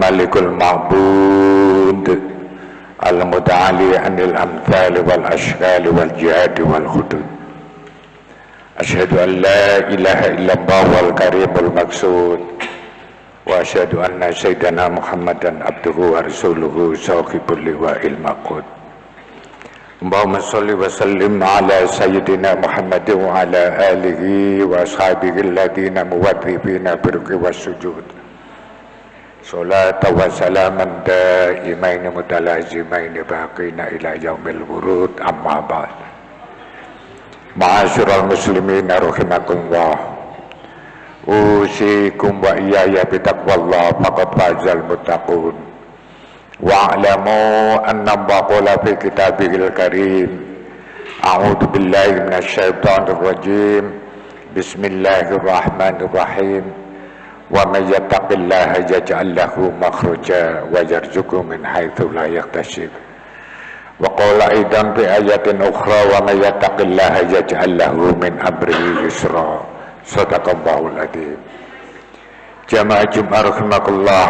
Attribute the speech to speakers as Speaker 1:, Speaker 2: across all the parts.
Speaker 1: الملك المعبود المتعالي عن الأمثال والأشكال والجهاد والخدود. أشهد أن لا إله إلا الله والكريم المقصود، وأشهد أن سيدنا محمدا عبده ورسوله صاحب اللواء المقود. اللهم صل وسلم على سيدنا محمد وعلى آله وأصحابه الذين موظفين بالركوع والسجود صلاة وسلاما دائمين متلازمين باقين إلى يوم الورود. أما بعد، معاشر المسلمين رحمكم الله، أوصيكم وإياي بتقوى الله فقد فاز المتقون. واعلموا أن الله قال في كتابه الكريم: أعوذ بالله من الشيطان الرجيم، بسم الله الرحمن الرحيم، ومن يتق الله يجعل له مخرجا ويرزقه من حيث لا يحتسب. وقال أيضا في آية أخرى: ومن يتق الله يجعل له من أمره يسرا. صدق الله العظيم. Jamaah Jumat rahimakumullah,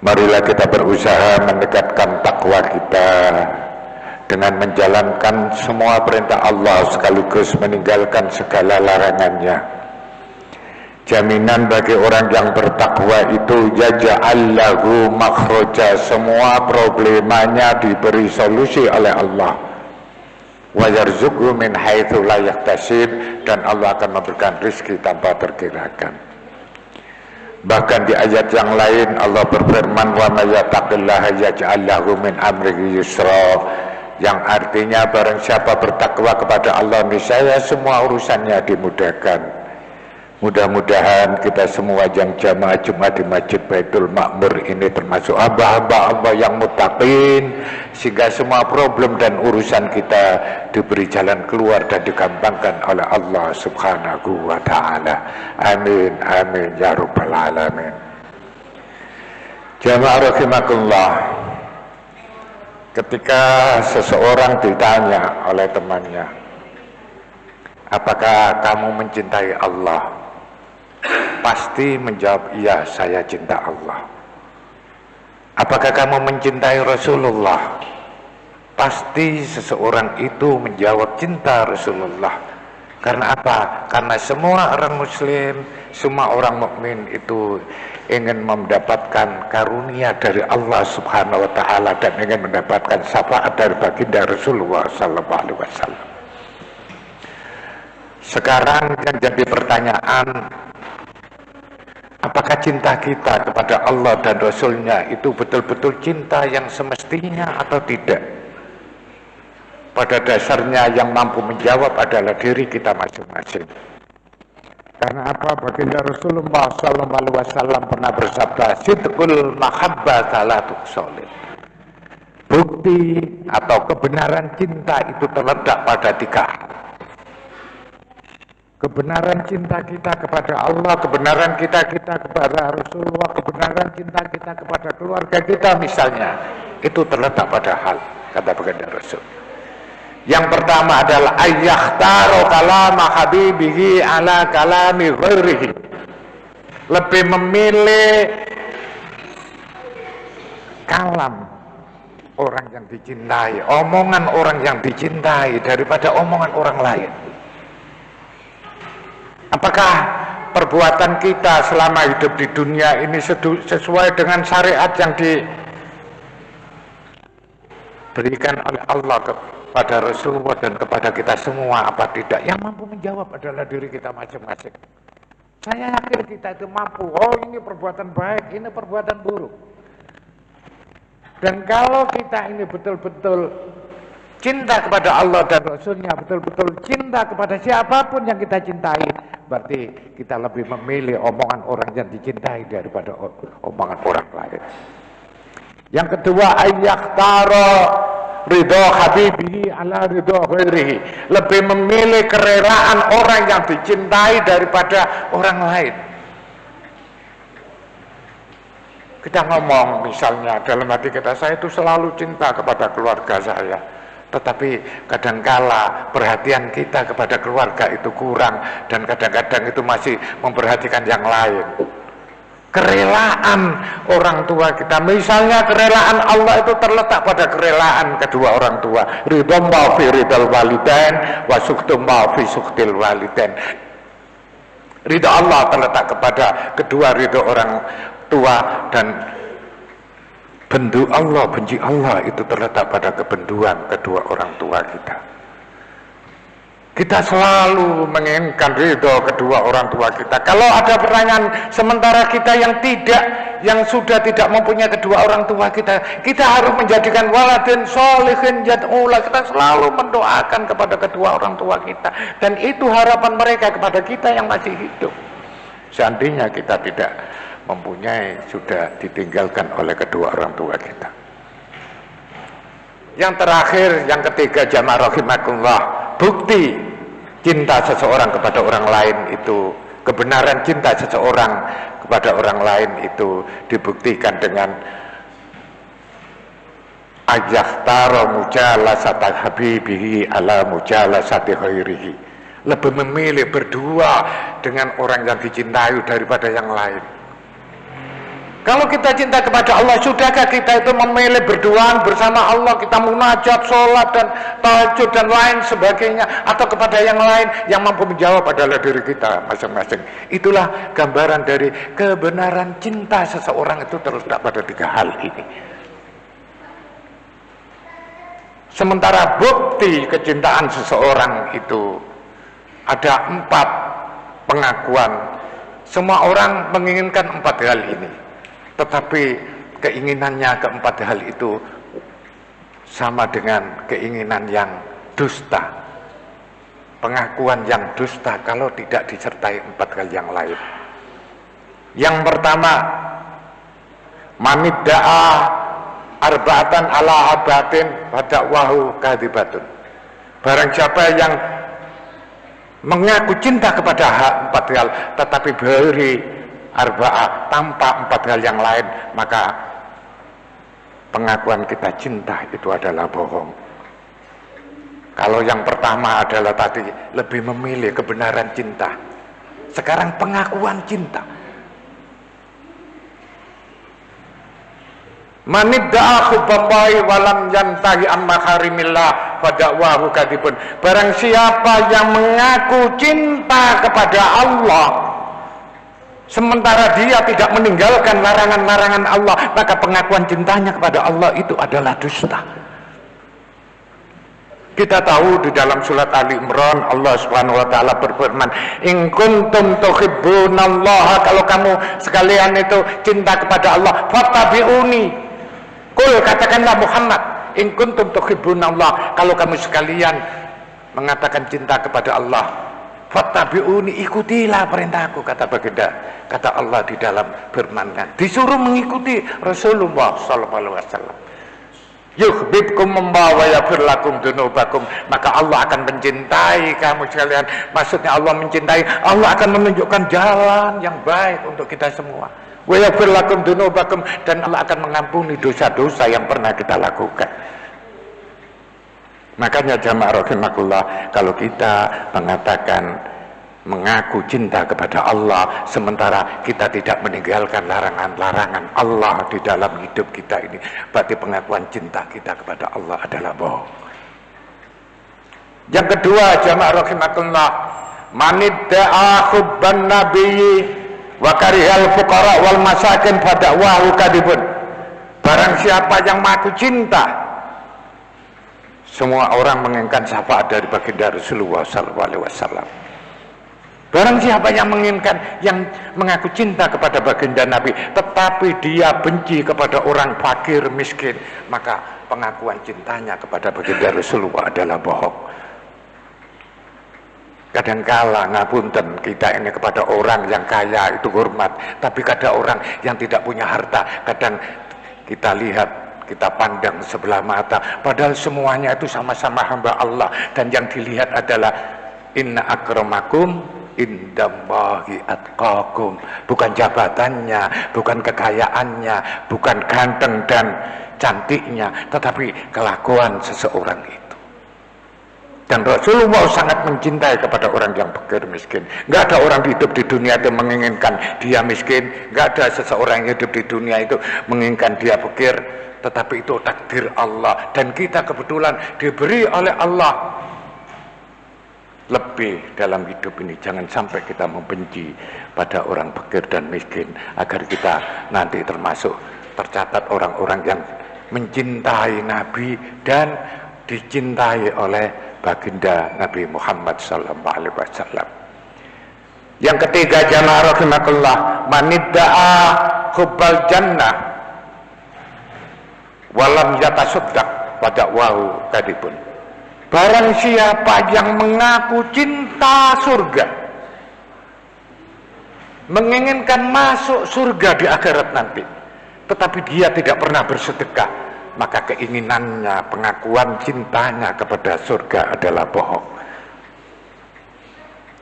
Speaker 1: marilah kita berusaha meningkatkan takwa kita dengan menjalankan semua perintah Allah sekaligus meninggalkan segala larangannya. Jaminan bagi orang yang bertakwa itu yaj'al lahu makhraja, semua problemanya diberi solusi oleh Allah. Wa yarzuqhu min haitsu la yahtasib, dan Allah akan memberikan rezeki tanpa terkirakan. Bahkan di ayat yang lain Allah berfirman: wa may yattaqillaha yaj'al lahu min amrihi yusra, yang artinya barang siapa bertakwa kepada Allah niscaya semua urusannya dimudahkan. Mudah-mudahan kita semua yang jamaah Jumat di Masjid Baitul Ma'mur ini termasuk hamba-hamba Allah yang muttaqin, sehingga semua problem dan urusan kita diberi jalan keluar dan digampangkan oleh Allah Subhanahu wa ta'ala. Amin, amin, ya rabbal alamin. Jamaah rahimakumullah, ketika seseorang ditanya oleh temannya, apakah kamu mencintai Allah? Pasti menjawab, iya, saya cinta Allah. Apakah kamu mencintai Rasulullah? Pasti seseorang itu menjawab cinta Rasulullah. Karena apa? Karena semua orang muslim, semua orang mukmin itu ingin mendapatkan karunia dari Allah Subhanahu wa ta'ala dan ingin mendapatkan syafaat dari baginda Rasulullah sallallahu alaihi wasallam. Sekarang yang jadi pertanyaan, apakah cinta kita kepada Allah dan Rasulnya itu betul-betul cinta yang semestinya atau tidak? Pada dasarnya yang mampu menjawab adalah diri kita masing-masing. Karena apa? Baginda Rasulullah SAW pernah bersabda, sidqul mahabbah salatu kholid. Bukti atau kebenaran cinta itu terletak pada 3 hal. Kebenaran cinta kita kepada Allah, kebenaran kita kepada Rasulullah, kebenaran cinta kita kepada keluarga kita misalnya, itu terletak pada hal, kata baginda Rasul. Yang pertama adalah ayyakhtaro kalama habibihi ala kalami ghairihi, lebih memilih kalam orang yang dicintai, omongan orang yang dicintai daripada omongan orang lain. Apakah perbuatan kita selama hidup di dunia ini sesuai dengan syariat yang diberikan oleh Allah kepada Rasulullah dan kepada kita semua apa tidak? Yang mampu menjawab adalah diri kita masing-masing. Saya yakin kita itu mampu. Oh, ini perbuatan baik, ini perbuatan buruk. Dan kalau kita ini betul-betul cinta kepada Allah dan Rasulnya, betul-betul cinta kepada siapapun yang kita cintai, berarti kita lebih memilih omongan orang yang dicintai daripada omongan orang lain. Yang kedua, ayyakhtaro ridho habibihi ala ridho ghairihi, lebih memilih kerelaan orang yang dicintai daripada orang lain. Kita ngomong misalnya dalam hati kita, saya itu selalu cinta kepada keluarga saya, tetapi kadangkala perhatian kita kepada keluarga itu kurang, dan kadang-kadang itu masih memperhatikan yang lain. kerelaan orang tua kita. Misalnya kerelaan Allah itu terletak pada kerelaan kedua orang tua. Ridho ma fi ridal walidain wa sukhtu ma fi sukhtil walidain. Ridho Allah terletak kepada kedua ridho orang tua, dan bendu Allah, benci Allah itu terletak pada kebenduan kedua orang tua kita. Kita selalu menginginkan ridho kedua orang tua kita. Kalau ada pertanyaan sementara kita yang sudah tidak mempunyai kedua orang tua kita, kita harus menjadikan waladin sholihin yad'ula. Kita selalu mendoakan kepada kedua orang tua kita, dan itu harapan mereka kepada kita yang masih hidup. Seandainya kita tidak mempunyai, sudah ditinggalkan oleh kedua orang tua kita. Yang terakhir, yang ketiga, jamaah rahimakumullah, bukti cinta seseorang kepada orang lain itu, kebenaran cinta seseorang kepada orang lain itu dibuktikan dengan ayahtara mujalasata habibihi ala mujalasati khairihi. Lebih memilih berdua dengan orang yang dicintai daripada yang lain. Kalau kita cinta kepada Allah, sudahkah kita itu memilih berduaan bersama Allah, kita munajat, sholat dan tahajud dan lain sebagainya, atau kepada yang lain yang mampu menjawab adalah diri kita masing-masing? Itulah gambaran dari kebenaran cinta seseorang itu terletak pada tiga hal ini. Sementara bukti kecintaan seseorang itu ada 4 pengakuan. Semua orang menginginkan 4 hal ini, tetapi keinginannya keempat hal itu sama dengan keinginan yang dusta. Pengakuan yang dusta kalau tidak disertai 4 hal yang lain. Yang pertama, manidda'a arba'atan ala abatin fada'wahu kadhibatun. Barang siapa yang mengaku cinta kepada 4 hal tetapi beri arba'ah tanpa 4 hal yang lain, maka pengakuan kita cinta itu adalah bohong. Kalau yang pertama adalah tadi lebih memilih kebenaran cinta, sekarang pengakuan cinta. Manidda'a hubballahi walam yantahi amma harimillah fada'wahu kadhibun. Barang siapa yang mengaku cinta kepada Allah sementara dia tidak meninggalkan larangan-larangan Allah, maka pengakuan cintanya kepada Allah itu adalah dusta. Kita tahu di dalam surat Ali Imran Allah Subhanahu wa taala berfirman, "In kuntum tuhibbunallaha," kalau kamu sekalian itu cinta kepada Allah, "fattabi'uni." Qul, katakanlah Muhammad, "In kuntum tuhibbunallah," kalau kamu sekalian mengatakan cinta kepada Allah, "fattabi'uni," ikutilah perintahku, kata baginda, kata Allah di dalam firman-Nya. Disuruh mengikuti Rasulullah sallallahu alaihi wasallam. Yuhibbukum wa yaghfir lakum dzunubakum, maka Allah akan mencintai kamu sekalian. Maksudnya Allah mencintai, Allah akan menunjukkan jalan yang baik untuk kita semua. Wa yaghfir lakum dzunubakum, dan Allah akan mengampuni dosa-dosa yang pernah kita lakukan. Makanya jamaah rahimakumullah, kalau kita mengatakan mengaku cinta kepada Allah sementara kita tidak meninggalkan larangan-larangan Allah di dalam hidup kita ini, berarti pengakuan cinta kita kepada Allah adalah bohong. Yang kedua jamaah rahimakumullah, manidda'a hubban nabiyyi wa karihal fuqara wal masakin fada'wahu kadhibun. Barang siapa yang mengaku cinta, semua orang menginginkan syafaat dari baginda Rasulullah sallallahu alaihi wasallam. Barang siapa yang menginginkan, yang mengaku cinta kepada baginda Nabi, tetapi dia benci kepada orang fakir miskin, maka pengakuan cintanya kepada baginda Rasulullah adalah bohong. Kadangkala ngapunten kita ini kepada orang yang kaya itu hormat, tapi kadang orang yang tidak punya harta, kadang kita lihat, kita pandang sebelah mata, padahal semuanya itu sama-sama hamba Allah, dan yang dilihat adalah inna akramakum indallahi atqakum. Bukan jabatannya, bukan kekayaannya, bukan ganteng dan cantiknya, tetapi kelakuan seseorang itu. Dan Rasulullah sangat mencintai kepada orang yang fakir miskin. Nggak ada orang hidup di dunia itu menginginkan dia miskin. Nggak ada seseorang yang hidup di dunia itu menginginkan dia fakir. Tetapi itu takdir Allah. Dan kita kebetulan diberi oleh Allah lebih dalam hidup ini. Jangan sampai kita membenci pada orang fakir dan miskin, agar kita nanti termasuk tercatat orang-orang yang mencintai Nabi dan dicintai oleh baginda Nabi Muhammad sallallahu alaihi wasallam. Yang ketiga, jamaah rahimakumullah, manidda'a hubbal jannah walam yatasaddaq wada'wahu kadibun. Barang siapa yang mengaku cinta surga, menginginkan masuk surga di akhirat nanti, tetapi dia tidak pernah bersedekah, maka keinginannya, pengakuan cintanya kepada surga adalah bohong.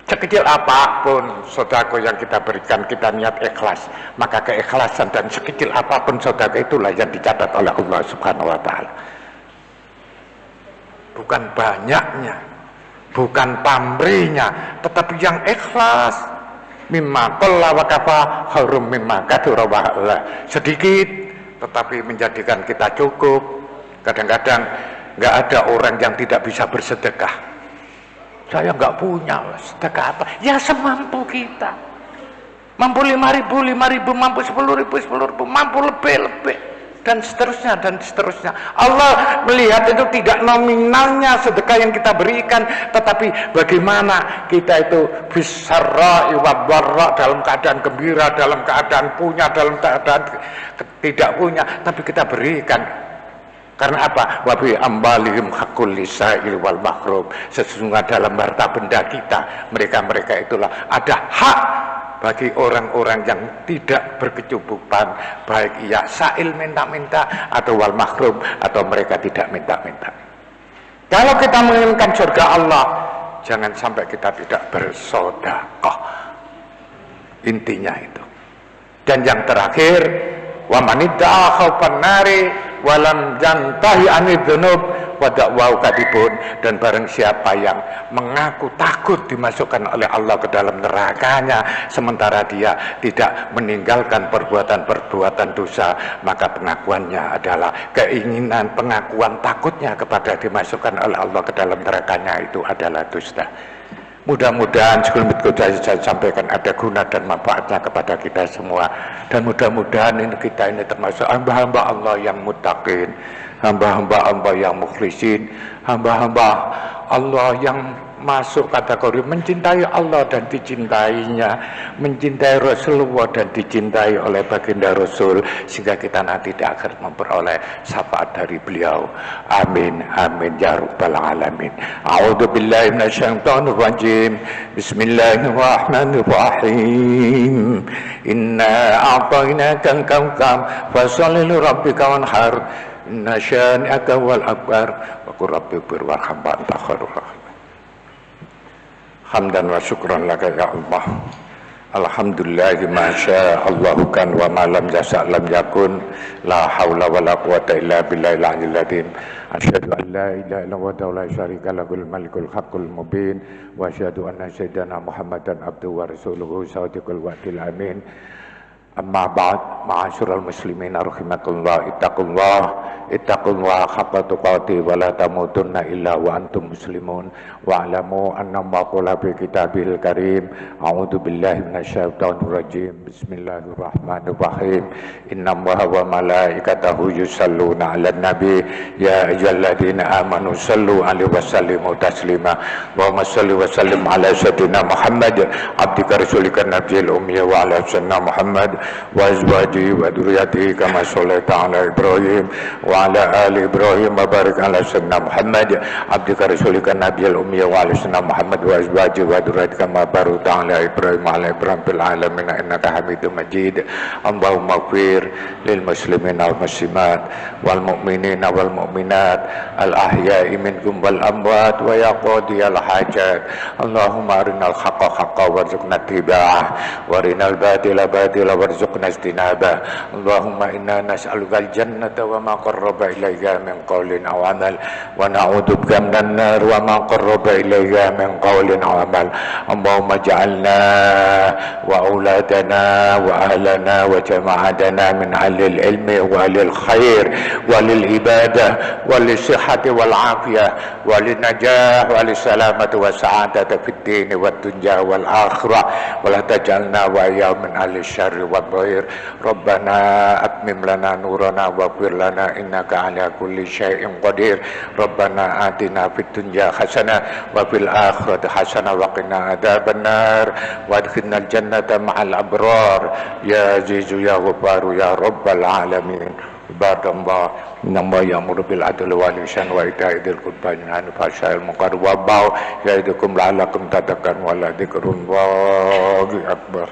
Speaker 1: Sekecil apapun sedekah yang kita berikan, kita niat ikhlas, maka keikhlasan dan sekecil apapun sedekah itulah yang dicatat oleh Allah Subhanahu wa taala. Bukan banyaknya, bukan pamrihnya, tetapi yang ikhlas. Mimma qalla wa kafa khairum mimma katsura wa qalla. Sedikit tetapi menjadikan kita cukup. Kadang-kadang nggak ada orang yang tidak bisa bersedekah. Saya nggak punya, sedekah apa? Ya semampu kita. Mampu 5.000, 5.000, mampu 10.000, 10.000, mampu lebih, dan seterusnya, dan seterusnya. Allah melihat itu tidak nominalnya sedekah yang kita berikan, tetapi bagaimana kita itu bisarra'i wadh-dharra, dalam keadaan gembira, dalam keadaan punya, dalam keadaan tidak punya, tapi kita berikan. Karena apa? Wa bi ambalihim haqqul lisail wal mahrum. Sesungguhnya dalam harta benda kita, mereka-mereka itulah ada hak bagi orang-orang yang tidak berkecukupan, baik ia sa'il minta-minta atau wal mahrum, atau mereka tidak minta-minta. Kalau kita menginginkan surga Allah, jangan sampai kita tidak bersedekah. Intinya itu. Dan yang terakhir, wa manidda'a khaufan nari walam yantahi anid dzunub wa da'wau kadibun. Dan barang siapa yang mengaku takut dimasukkan oleh Allah ke dalam nerakanya, sementara dia tidak meninggalkan perbuatan-perbuatan dosa, maka pengakuannya adalah keinginan, pengakuan takutnya kepada dimasukkan oleh Allah ke dalam nerakanya itu adalah dusta. Mudah-mudahan sebelum itu saya sampaikan ada guna dan manfaatnya kepada kita semua, dan mudah-mudahan ini kita ini termasuk hamba-hamba Allah yang muttaqin, hamba-hamba Allah yang mukhlisin, hamba-hamba Allah yang masuk kategori mencintai Allah dan dicintainya, mencintai Rasulullah dan dicintai oleh baginda Rasul, sehingga kita nanti di akhir memperoleh syafaat dari beliau. Amin, amin ya rabbal alamin. A'udzu billahi minasyaitonir rajim. Bismillahirrahmanirrahim. Inna a'tainaka al-kautsar fasholli li rabbika wanhar. Inna syani'aka wal abtar. Wa qur rabbi birwarham wa anta khairur rahimin. Hamdan wa syukran laka ya Allah. Alhamdulillah ma sya'allahu kan wa ma lam yasha' lam yakun. La haula wa la quwata illa billahil aliyyil azim. Asyhadu an la ilaha illallah wa la syarika lahul malikul haqqul mubin, wa asyhadu anna sayyidana Muhammadan abduhu wa rasuluhu shadiqul wa'dil amin. Amma ba'd, ma'asyiral muslimin rahimakumullah, ittaqullah haqqa tuqatih wa la tamutunna illa wa antum muslimun, wa alamu anna ma qala fi kitabil karim. A'udzu billahi minasyaitonir rajim. Bismillahirrahmanirrahim. Inna Allaha wa malaikatahu yusalluna 'alan nabi ya ayyuhalladzina amanu sallu 'alaihi wa sallimu taslima. Allahumma shalli wa sallim 'ala sayyidina Muhammad abdika rasulika nabiyil ummi wa 'ala sayyidina Muhammad wa azwajihi wa dzurriyyatihi kama shallaita 'ala Ibrahim wa 'ala ali Ibrahim wa barik 'ala sayyidina Muhammad abdika rasulika nabiyil ummi wa 'ala sayyidina Muhammad wa azwajihi wa dzurriyyatihi kama barakta 'ala Ibrahim wa 'ala Ibrahim fil 'alamin innaka Hamidum Majid. Allahumma ighfir lil muslimina wal muslimat wal mu'minina wal mu'minat al ahya'i minkum wal amwat wa ya qadiyal hajat. Allahumma arinal haqqa haqqan warzuqna ittiba'ah wa arinal batila batila warzuqna warzuqna istinabah. Allahumma inna nas'alukal jannata wa ma qarraba ilaiha min qawlin aw amal, wa na'udzubika minan nar wa ma qarraba ilaiha min qawlin aw amal. Allahumma ja'alna wa auladana wa ahlana wa jama'atana min ahlil ilmi wa ahlil khair wa lil ibadah wa lil sihhati wal afiyah wa lin najah wa lis salamati wa sa'adati fid din wa dunya wal akhirah, wa la taj'alna wa ya min ahli syarri wa dhair. Rabbana atmim lana nurana wa fir lana innaka ala kulli syai'in qadir. Rabbana atina fid dunya hasanah wa fil akhirati hasanah wa qina adzabannar wa adkhilnal jannata ma'al abrar ya azizu ya ghaffar ya rabbal alamin. Ibadallah, innallaha ya'muru bil adli wal ihsani wa ita'i dzil qurba wa yanha 'anil fahsya'i wal munkari wal baghi ya'idukum la'allakum tadhakkarun wa la dzikrullahi akbar.